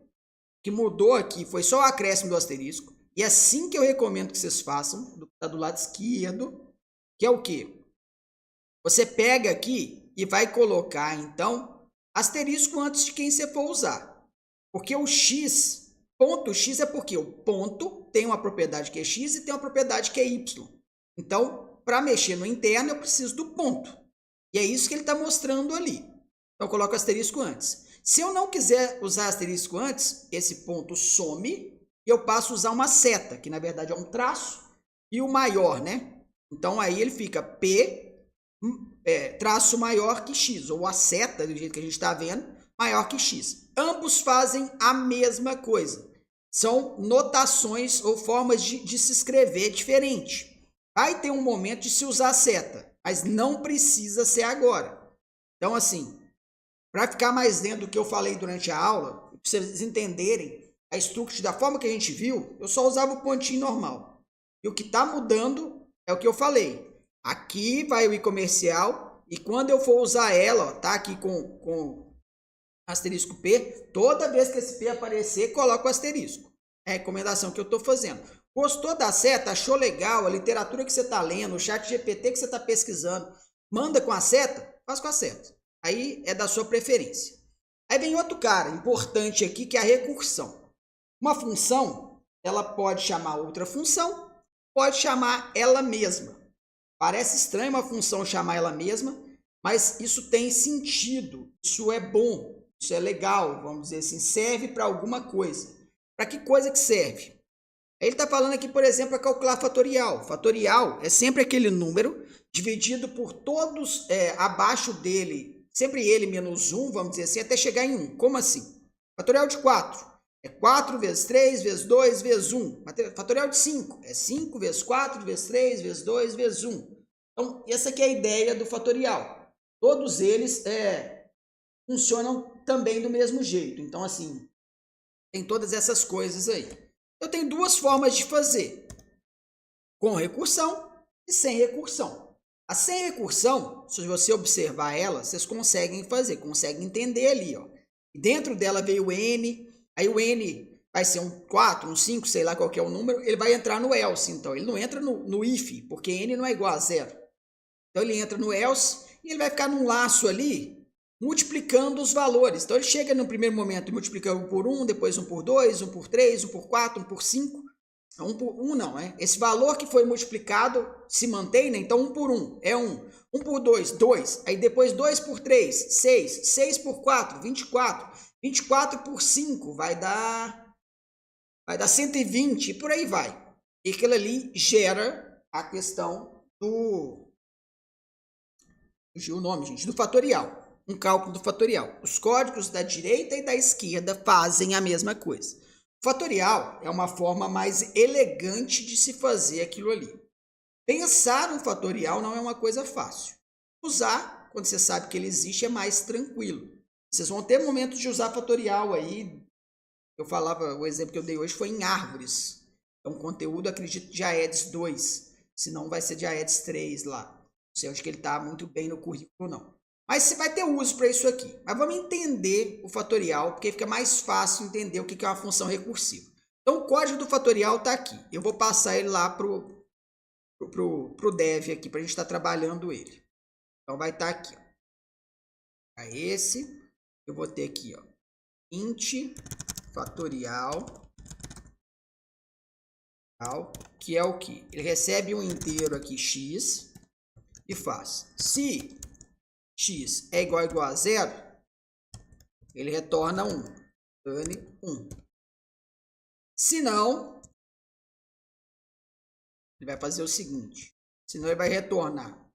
Que mudou aqui foi só o acréscimo do asterisco. E é assim que eu recomendo que vocês façam, tá do lado esquerdo, que é o quê? Você pega aqui e vai colocar, então, asterisco antes de quem você for usar. Porque o x, ponto x é porque o ponto tem uma propriedade que é x e tem uma propriedade que é y. Então, para mexer no interno, eu preciso do ponto. E é isso que ele está mostrando ali. Então, eu coloco asterisco antes. Se eu não quiser usar asterisco antes, esse ponto some e eu passo a usar uma seta, que na verdade é um traço, e o maior, né? Então aí ele fica P traço maior que X, ou a seta, do jeito que a gente está vendo, maior que x. Ambos fazem a mesma coisa. São notações ou formas de se escrever diferente. Vai ter um momento de se usar seta, mas não precisa ser agora. Então, assim, para ficar mais dentro do que eu falei durante a aula, para vocês entenderem a struct da forma que a gente viu, eu só usava o pontinho normal. E o que está mudando é o que eu falei. Aqui vai o i comercial e quando eu for usar ela, ó, tá aqui com asterisco P, toda vez que esse P aparecer, coloca o asterisco. É a recomendação que eu estou fazendo. Gostou da seta? Achou legal a literatura que você está lendo, o chat GPT que você está pesquisando? Manda com a seta? Faz com a seta. Aí é da sua preferência. Aí vem outro cara importante aqui, que é a recursão. Uma função, ela pode chamar outra função, pode chamar ela mesma. Parece estranho uma função chamar ela mesma, mas isso tem sentido, isso é bom, isso é legal, vamos dizer assim, serve para alguma coisa. Para que coisa que serve? Ele está falando aqui, por exemplo, para calcular fatorial. Fatorial é sempre aquele número dividido por todos abaixo dele, sempre ele menos 1, vamos dizer assim, até chegar em 1. Como assim? Fatorial de 4 é 4 vezes 3 vezes 2 vezes 1. Fatorial de 5 é 5 vezes 4 vezes 3 vezes 2 vezes 1. Então, essa aqui é a ideia do fatorial. Todos eles funcionam também do mesmo jeito. Então, assim, tem todas essas coisas aí. Eu tenho duas formas de fazer. Com recursão e sem recursão. A sem recursão, se você observar ela, vocês conseguem fazer, conseguem entender ali, ó. E dentro dela veio o n, aí o n vai ser um 4, um 5, sei lá qual que é o número, ele vai entrar no else, então. Ele não entra no if, porque n não é igual a 0. Então ele entra no else e ele vai ficar num laço ali, multiplicando os valores. Então ele chega no primeiro momento e multiplica 1 por 1, depois 1 por 2, 1 por 3, 1 por 4, 1 por 5. 1 por 1 não, né? Esse valor que foi multiplicado se mantém, né? Então 1 por 1 é 1. 1 por 2, 2. Aí depois 2 por 3, 6. 6 por 4, 24. 24 por 5 vai dar 120 e por aí vai. E aquilo ali gera a questão do... Fugiu o nome, gente. Do fatorial. Um cálculo do fatorial. Os códigos da direita e da esquerda fazem a mesma coisa. O fatorial é uma forma mais elegante de se fazer aquilo ali. Pensar no fatorial não é uma coisa fácil. Usar, quando você sabe que ele existe, é mais tranquilo. Vocês vão ter momentos de usar fatorial aí. Eu falava, o exemplo que eu dei hoje foi em árvores. Então, conteúdo, acredito, de AEDS 2. Senão vai ser de AEDS 3 lá. Não sei onde que ele está muito bem no currículo, não. Mas você vai ter uso para isso aqui. Mas vamos entender o fatorial, porque fica mais fácil entender o que é uma função recursiva. Então, o código do fatorial está aqui. Eu vou passar ele lá pro dev aqui, para a gente estar trabalhando ele. Então, vai estar aqui. Ó. Esse, eu vou ter aqui, ó, int fatorial, que é o que? Ele recebe um inteiro aqui, x, e faz. Se x é igual a 0, ele retorna 1. Dane 1. Se não, ele vai fazer o seguinte. Senão ele vai retornar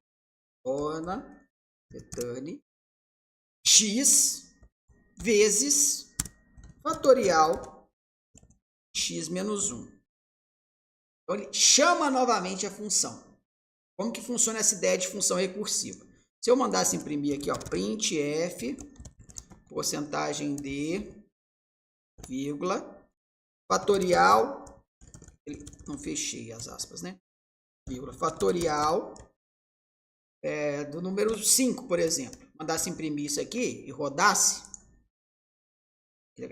return x vezes fatorial x menos 1. Então ele chama novamente a função. Como que funciona essa ideia de função recursiva? Se eu mandasse imprimir aqui, ó, printf, porcentagem de, vírgula, fatorial, não fechei as aspas, né? Vírgula, fatorial do número 5, por exemplo. Mandasse imprimir isso aqui e rodasse.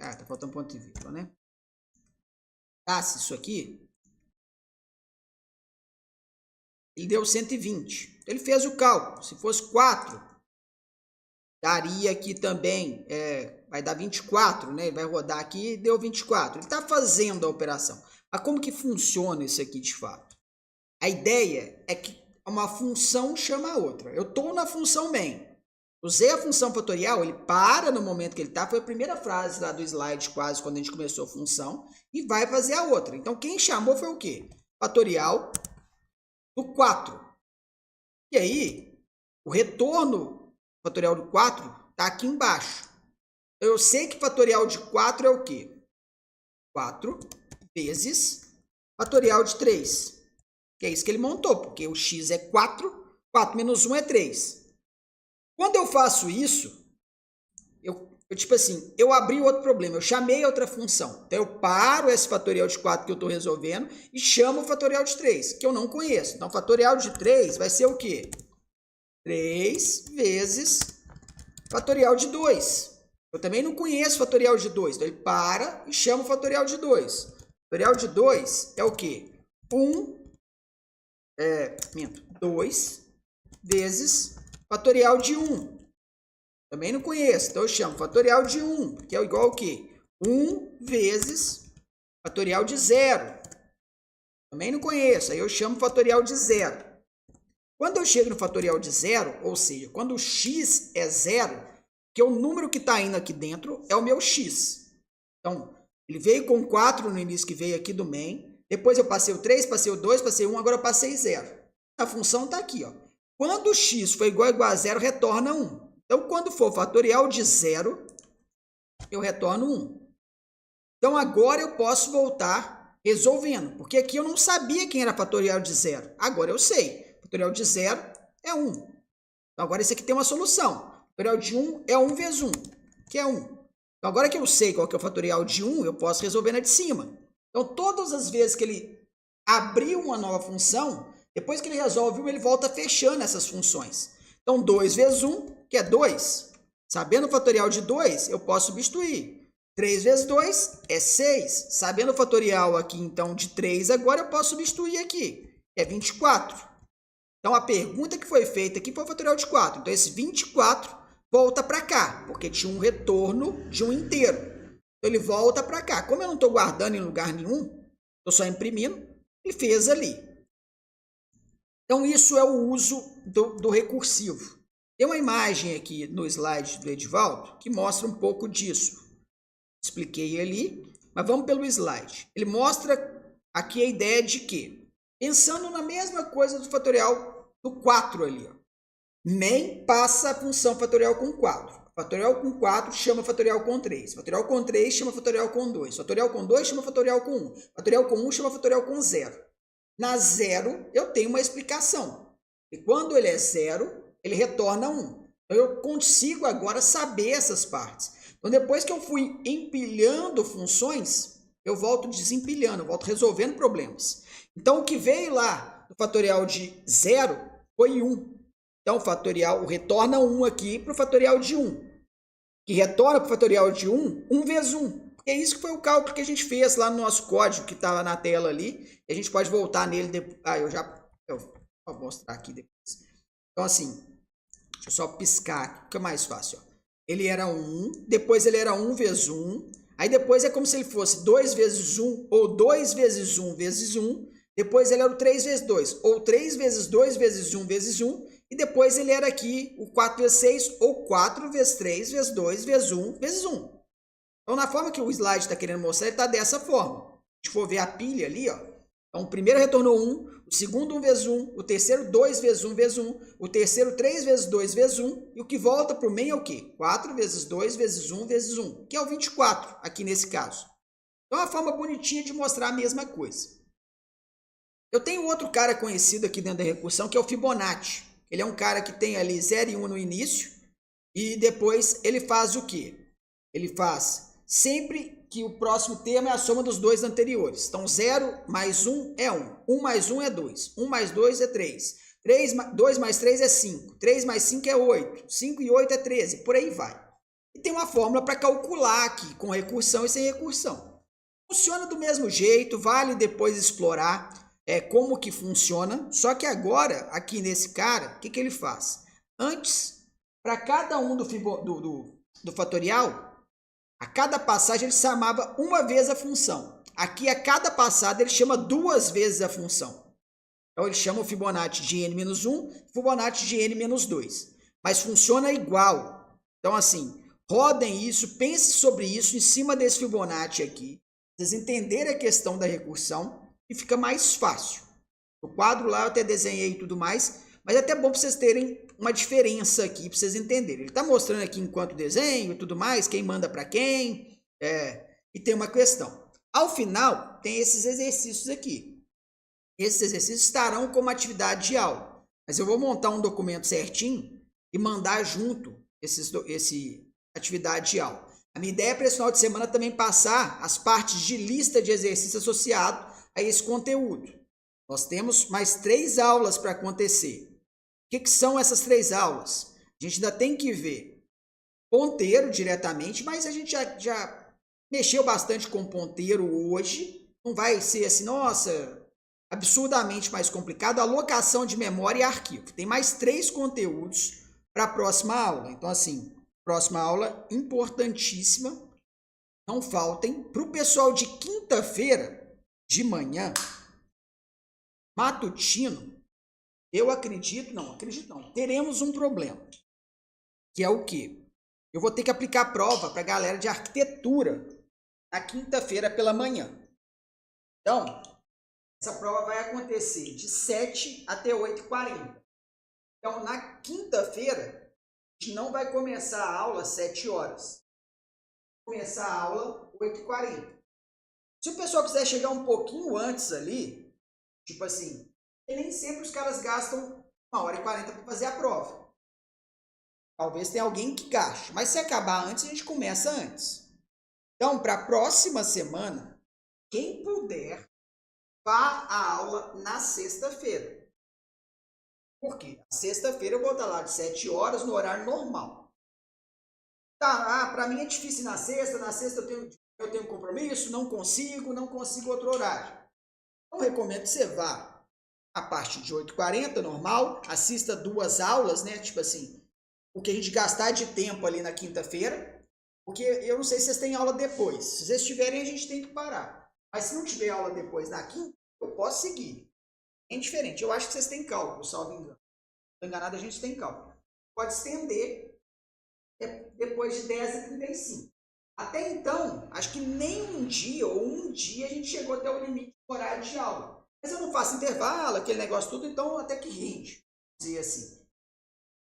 Ah, tá faltando ponto de vírgula, né? Rodasse isso aqui. Ele deu 120. Ele fez o cálculo. Se fosse 4, daria aqui também, vai dar 24, né? Ele vai rodar aqui e deu 24. Ele está fazendo a operação. Mas como que funciona isso aqui de fato? A ideia é que uma função chama a outra. Eu estou na função main. Usei a função fatorial, ele para no momento que ele está. Foi a primeira frase lá do slide quase, quando a gente começou a função. E vai fazer a outra. Então, quem chamou foi o quê? Fatorial do 4. E aí, o retorno fatorial do 4 está aqui embaixo. Eu sei que fatorial de 4 é o quê? 4 vezes fatorial de 3. Que é isso que ele montou, porque o x é 4, 4 menos 1 é 3. Quando eu faço isso, tipo assim, eu abri outro problema, eu chamei outra função. Então, eu paro esse fatorial de 4 que eu estou resolvendo e chamo o fatorial de 3, que eu não conheço. Então, fatorial de 3 vai ser o quê? 3 vezes fatorial de 2. Eu também não conheço fatorial de 2. Então, ele para e chama o fatorial de 2. Fatorial de 2 é o quê? 2 vezes fatorial de 1. Também não conheço. Então, eu chamo fatorial de 1, que é igual ao quê? 1 vezes fatorial de 0. Também não conheço. Aí eu chamo fatorial de 0. Quando eu chego no fatorial de 0, ou seja, quando o x é 0, que é o número que está indo aqui dentro, é o meu x. Então, ele veio com 4 no início, que veio aqui do main. Depois eu passei o 3, passei o 2, passei o 1, agora eu passei 0. A função está aqui, ó. Quando o x for igual a 0, retorna 1. Então, quando for fatorial de 0, eu retorno 1. Então, agora eu posso voltar resolvendo, porque aqui eu não sabia quem era fatorial de 0. Agora eu sei. Fatorial de 0 é 1. Então, agora esse aqui tem uma solução. Fatorial de 1 é 1 vezes 1, que é 1. Então, agora que eu sei qual que é o fatorial de 1, eu posso resolver na de cima. Então, todas as vezes que ele abriu uma nova função, depois que ele resolve 1, ele volta fechando essas funções. Então, 2 vezes 1, que é 2. Sabendo o fatorial de 2, eu posso substituir. 3 vezes 2 é 6. Sabendo o fatorial aqui, então, de 3, agora eu posso substituir aqui, que é 24. Então, a pergunta que foi feita aqui foi o fatorial de 4. Então, esse 24 volta para cá, porque tinha um retorno de um inteiro. Então, ele volta para cá. Como eu não estou guardando em lugar nenhum, estou só imprimindo, ele fez ali. Então, isso é o uso do recursivo. Tem uma imagem aqui no slide do Edivaldo que mostra um pouco disso. Expliquei ali, mas vamos pelo slide. Ele mostra aqui a ideia de que, pensando na mesma coisa do fatorial do 4 ali, ó. Main passa a função fatorial com 4. Fatorial com 4 chama fatorial com 3. Fatorial com 3 chama fatorial com 2. Fatorial com 2 chama fatorial com 1. Fatorial com 1 chama fatorial com 0. Na 0, eu tenho uma explicação. E quando ele é 0, ele retorna 1. Então, eu consigo agora saber essas partes. Então, depois que eu fui empilhando funções, eu volto desempilhando, eu volto resolvendo problemas. Então, o que veio lá do fatorial de 0 foi 1. Então, o fatorial retorna 1 aqui para o fatorial de 1. Que retorna para o fatorial de 1, 1 vezes 1. É isso que foi o cálculo que a gente fez lá no nosso código, que estava na tela ali. E a gente pode voltar nele depois. Eu vou mostrar aqui depois. Então, assim, deixa eu só piscar aqui, fica mais fácil. Ó. Ele era 1, depois ele era 1 vezes 1. Aí depois é como se ele fosse 2 vezes 1, ou 2 vezes 1 vezes 1. Depois ele era o 3 vezes 2, ou 3 vezes 2 vezes 1 vezes 1. E depois ele era aqui o 4 vezes 6, ou 4 vezes 3 vezes 2 vezes 1 vezes 1. Então, na forma que o slide está querendo mostrar, ele está dessa forma. Se a gente for ver a pilha ali, ó. Então, o primeiro retornou 1, o segundo 1 vezes 1, o terceiro 2 vezes 1 vezes 1, o terceiro 3 vezes 2 vezes 1, e o que volta para o main é o quê? 4 vezes 2 vezes 1 vezes 1, que é o 24, aqui nesse caso. Então, é uma forma bonitinha de mostrar a mesma coisa. Eu tenho outro cara conhecido aqui dentro da recursão, que é o Fibonacci. Ele é um cara que tem ali 0 e 1 no início, e depois ele faz o quê? Ele faz sempre que o próximo termo é a soma dos dois anteriores. Então, 0 mais 1 é 1. 1 mais 1 é 2. 1 mais 2 é 3. 2 mais 3 é 5. 3 mais 5 é 8. 5 e 8 é 13. Por aí vai. E tem uma fórmula para calcular aqui, com recursão e sem recursão. Funciona do mesmo jeito, vale depois explorar como que funciona. Só que agora, aqui nesse cara, o que ele faz? Antes, para cada um do fatorial, a cada passagem ele chamava uma vez a função. Aqui, a cada passada, ele chama 2 vezes a função. Então, ele chama o Fibonacci de n-1 e Fibonacci de n-2. Mas funciona igual. Então, assim, rodem isso, pense sobre isso em cima desse Fibonacci aqui. Vocês entenderem a questão da recursão e fica mais fácil. O quadro lá eu até desenhei e tudo mais, mas é até bom para vocês terem uma diferença aqui para vocês entenderem. Ele está mostrando aqui enquanto desenho e tudo mais, quem manda para quem, e tem uma questão. Ao final, tem esses exercícios aqui. Esses exercícios estarão como atividade de aula, mas eu vou montar um documento certinho e mandar junto esse atividade de aula. A minha ideia é para esse final de semana também passar as partes de lista de exercício associado a esse conteúdo. Nós temos mais 3 aulas para acontecer. O que são essas 3 aulas? A gente ainda tem que ver ponteiro diretamente, mas a gente já mexeu bastante com ponteiro hoje. Não vai ser assim, nossa, absurdamente mais complicado. Alocação de memória e arquivo. Tem mais 3 conteúdos para a próxima aula. Então, assim, próxima aula importantíssima. Não faltem. Para o pessoal de quinta-feira, de manhã, matutino, eu acredito não, teremos um problema, que é o quê? Eu vou ter que aplicar prova para a galera de arquitetura na quinta-feira pela manhã. Então, essa prova vai acontecer de 7 até 8h40. Então, na quinta-feira, a gente não vai começar a aula às 7 horas. Vai começar a aula às 8h40. Se o pessoal quiser chegar um pouquinho antes ali, tipo assim, nem sempre os caras gastam 1h40 para fazer a prova. Talvez tenha alguém que gaste, mas se acabar antes, a gente começa antes. Então, para a próxima semana, quem puder, vá à aula na sexta-feira. Por quê? Na sexta-feira eu vou estar lá de 7 horas no horário normal. Tá, para mim é difícil na sexta eu tenho compromisso, não consigo outro horário. Então, recomendo que você vá a partir de 8h40, normal, assista 2 aulas, né? Tipo assim, o que a gente gastar de tempo ali na quinta-feira, porque eu não sei se vocês têm aula depois. Se vocês tiverem, a gente tem que parar. Mas se não tiver aula depois na quinta, eu posso seguir. É indiferente. Eu acho que vocês têm cálculo, salvo engano. Estou enganado, a gente tem cálculo. Pode estender depois de 10h35. Até então, acho que nem um dia ou um dia a gente chegou até o limite do horário de aula. Mas eu não faço intervalo, aquele negócio tudo, então até que rende, dizer assim.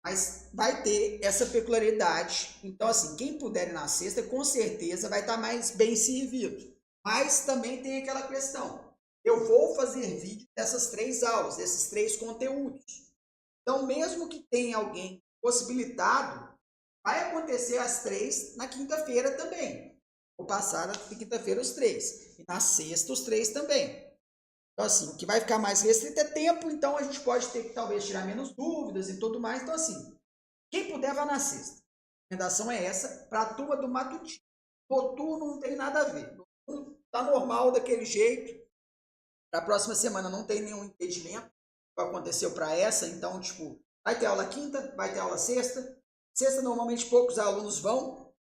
Mas vai ter essa peculiaridade. Então, assim, quem puder ir na sexta, com certeza vai estar mais bem servido. Mas também tem aquela questão. Eu vou fazer vídeo dessas 3 aulas, desses 3 conteúdos. Então, mesmo que tenha alguém possibilitado, vai acontecer as 3 na quinta-feira também. Vou passar na quinta-feira os 3. E na sexta os 3 também. Então, assim, o que vai ficar mais restrito é tempo, então a gente pode ter que talvez tirar menos dúvidas e tudo mais. Então, assim, quem puder vai na sexta. A recomendação é essa para a turma do matutino. Noturno não tem nada a ver. Noturno está normal daquele jeito. Para a próxima semana não tem nenhum impedimento que aconteceu para essa. Então, tipo, vai ter aula quinta, vai ter aula sexta. Sexta, normalmente, poucos alunos vão.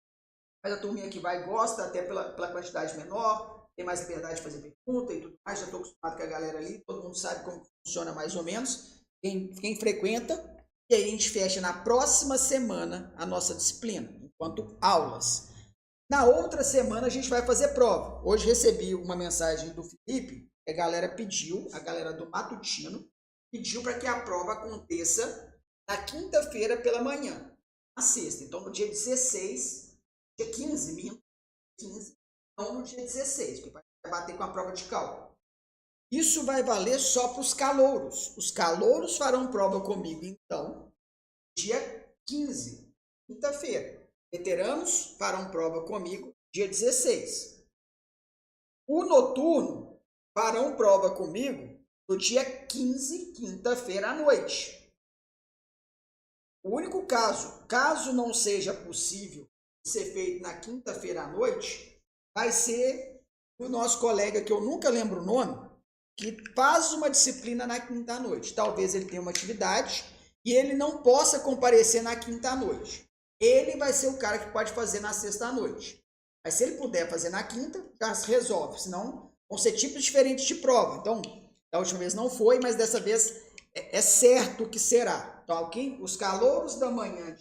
Mas a turminha que vai gosta, até pela quantidade menor. Tem mais liberdade de fazer pergunta e tudo mais, já estou acostumado com a galera ali, todo mundo sabe como funciona mais ou menos, quem frequenta, e aí a gente fecha na próxima semana a nossa disciplina, enquanto aulas. Na outra semana a gente vai fazer prova. Hoje recebi uma mensagem do Felipe, que a galera pediu, a galera do matutino, pediu para que a prova aconteça na quinta-feira pela manhã, na sexta, então no dia 16, dia 15, não no dia 16, porque vai bater com a prova de cálculo. Isso vai valer só para os calouros. Os calouros farão prova comigo, então, dia 15, quinta-feira. Veteranos farão prova comigo dia 16. O noturno farão prova comigo no dia 15, quinta-feira à noite. O único caso não seja possível ser feito na quinta-feira à noite, vai ser o nosso colega, que eu nunca lembro o nome, que faz uma disciplina na quinta à noite. Talvez ele tenha uma atividade e ele não possa comparecer na quinta à noite. Ele vai ser o cara que pode fazer na sexta à noite. Mas se ele puder fazer na quinta, já se resolve. Senão, vão ser tipos diferentes de prova. Então, da última vez não foi, mas dessa vez é certo que será. Então, os calouros da manhã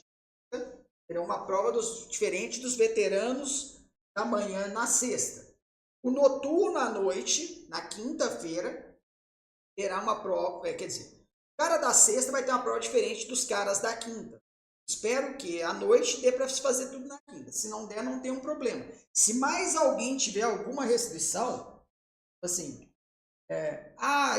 terão uma prova diferente dos veteranos da manhã na sexta. O noturno à noite, na quinta-feira, terá uma prova, cara da sexta vai ter uma prova diferente dos caras da quinta. Espero que à noite dê para fazer tudo na quinta. Se não der, não tem um problema. Se mais alguém tiver alguma restrição, assim,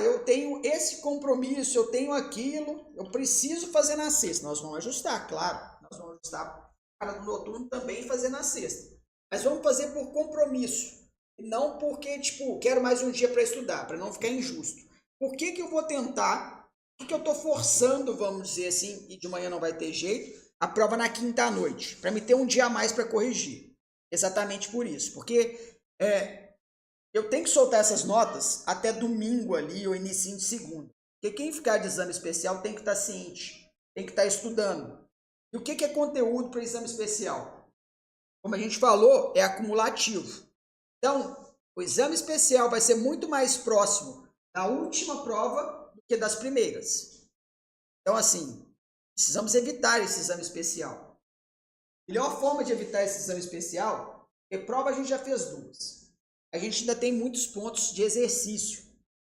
eu tenho esse compromisso, eu tenho aquilo, eu preciso fazer na sexta. Nós vamos ajustar, claro. Nós vamos ajustar para o noturno também fazer na sexta. Mas vamos fazer por compromisso. E não porque, tipo, quero mais um dia para estudar, para não ficar injusto. Por que eu vou tentar? Por que eu estou forçando, vamos dizer assim, e de manhã não vai ter jeito, a prova na quinta à noite? Para me ter um dia a mais para corrigir. Exatamente por isso. Porque eu tenho que soltar essas notas até domingo ali, ou início de segunda. Porque quem ficar de exame especial tem que estar ciente, tem que estar estudando. E o que é conteúdo para exame especial? Como a gente falou, é acumulativo. Então, o exame especial vai ser muito mais próximo da última prova do que das primeiras. Então, assim, precisamos evitar esse exame especial. A melhor forma de evitar esse exame especial, porque prova a gente já fez 2. A gente ainda tem muitos pontos de exercício.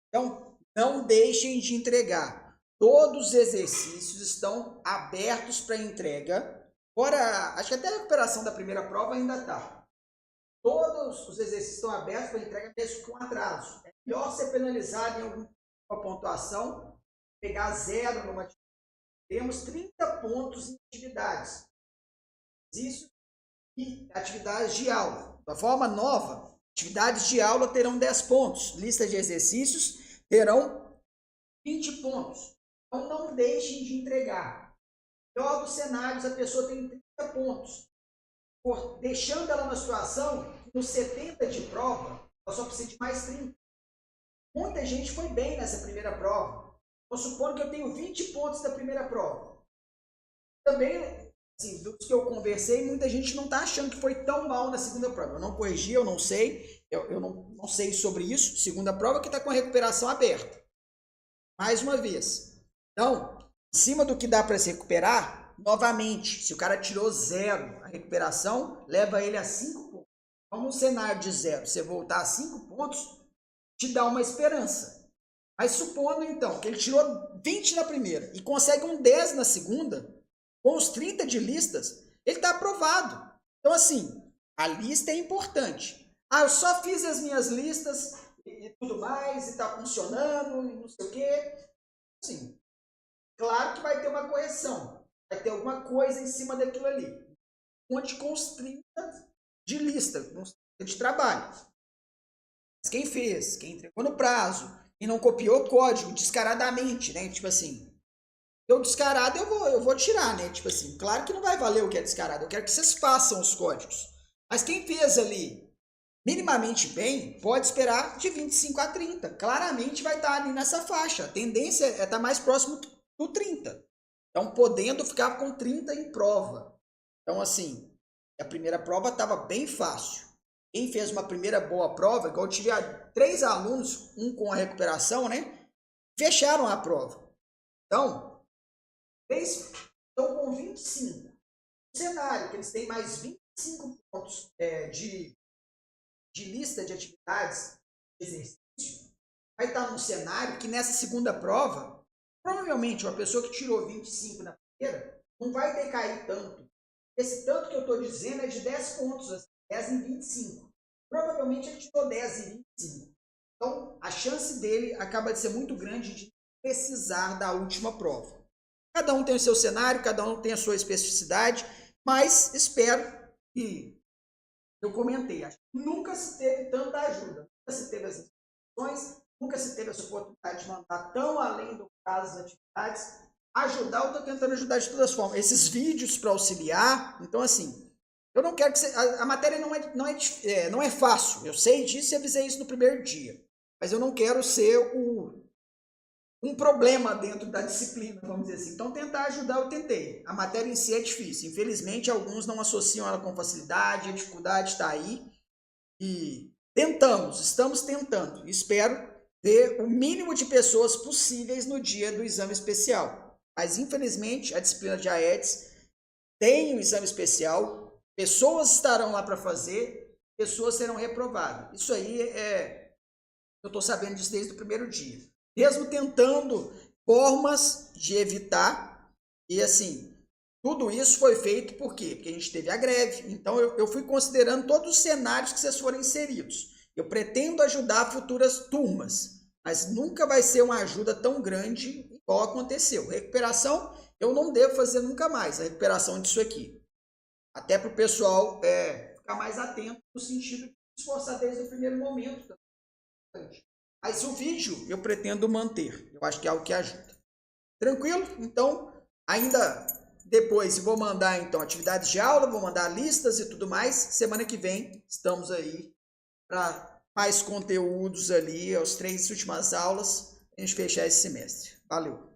Então, não deixem de entregar. Todos os exercícios estão abertos para entrega. Fora, acho que até a recuperação da primeira prova ainda está. Todos os exercícios estão abertos para entrega mesmo com atraso. É melhor ser penalizado em alguma pontuação, pegar 0 numa atividade. Temos 30 pontos em atividades. Isso e atividades de aula. Da forma nova, atividades de aula terão 10 pontos. Lista de exercícios terão 20 pontos. Então não deixem de entregar. Pior dos cenários, a pessoa tem 30 pontos. Deixando ela numa situação que nos 70 de prova, ela só precisa de mais 30. Muita gente foi bem nessa primeira prova. Estou supondo que eu tenho 20 pontos da primeira prova. Também, assim, dos que eu conversei, muita gente não está achando que foi tão mal na segunda prova. Eu não corrigi, eu não sei. Eu não sei sobre isso. Segunda prova que está com a recuperação aberta. Mais uma vez. Então, em cima do que dá para se recuperar, novamente, se o cara tirou 0, a recuperação leva ele a 5 pontos. Então, num cenário de 0, você voltar a 5 pontos, te dá uma esperança. Mas supondo, então, que ele tirou 20 na primeira e consegue um 10 na segunda, com os 30 de listas, ele está aprovado. Então, assim, a lista é importante. Eu só fiz as minhas listas e tudo mais, e está funcionando, e não sei o quê. Assim, claro que vai ter uma correção. Vai ter alguma coisa em cima daquilo ali. Conte com os 30 de lista, com os 30 de trabalho. Mas quem fez, quem entregou no prazo, e não copiou o código descaradamente, né? Tipo assim, eu descarado eu vou tirar, né? Tipo assim, claro que não vai valer o que é descarado. Eu quero que vocês façam os códigos. Mas quem fez ali minimamente bem, pode esperar de 25 a 30. Claramente vai estar ali nessa faixa. A tendência é estar mais próximo do 30. Então, podendo ficar com 30 em prova. Então, assim, a primeira prova estava bem fácil. Quem fez uma primeira boa prova, igual eu tive 3 alunos, um com a recuperação, né? Fecharam a prova. Então, 3 estão com 25. No cenário que eles têm mais 25 pontos de lista de atividades, de exercício, vai estar num cenário que nessa segunda prova, provavelmente uma pessoa que tirou 25 na primeira, não vai decair tanto. Esse tanto que eu estou dizendo é de 10 pontos, 10 em 25. Provavelmente ele tirou 10 em 25. Então, a chance dele acaba de ser muito grande de precisar da última prova. Cada um tem o seu cenário, cada um tem a sua especificidade, mas espero que eu comentei, acho que nunca se teve tanta ajuda, nunca se teve as informações, nunca se teve essa oportunidade de mandar tão além do prazo das atividades. Ajudar, eu estou tentando ajudar de todas as formas. Esses vídeos para auxiliar, então assim, eu não quero que você, a matéria não é fácil, eu sei disso e avisei isso no primeiro dia, mas eu não quero ser um problema dentro da disciplina, vamos dizer assim. Então, tentar ajudar, eu tentei. A matéria em si é difícil. Infelizmente, alguns não associam ela com facilidade, a dificuldade está aí. E estamos tentando. Espero ter o mínimo de pessoas possíveis no dia do exame especial. Mas, infelizmente, a disciplina de AEDS tem um exame especial, pessoas estarão lá para fazer, pessoas serão reprovadas. Isso aí eu estou sabendo disso desde o primeiro dia. Mesmo tentando formas de evitar. E assim, tudo isso foi feito por quê? Porque a gente teve a greve. Então eu fui considerando todos os cenários que vocês foram inseridos. Eu pretendo ajudar futuras turmas, mas nunca vai ser uma ajuda tão grande igual aconteceu. Recuperação, eu não devo fazer nunca mais a recuperação disso aqui. Até para o pessoal ficar mais atento no sentido de se esforçar desde o primeiro momento. Mas o vídeo eu pretendo manter. Eu acho que é algo que ajuda. Tranquilo? Então, ainda depois eu vou mandar então atividades de aula, vou mandar listas e tudo mais. Semana que vem estamos aí para mais conteúdos ali, as 3 últimas aulas, a gente fechar esse semestre. Valeu!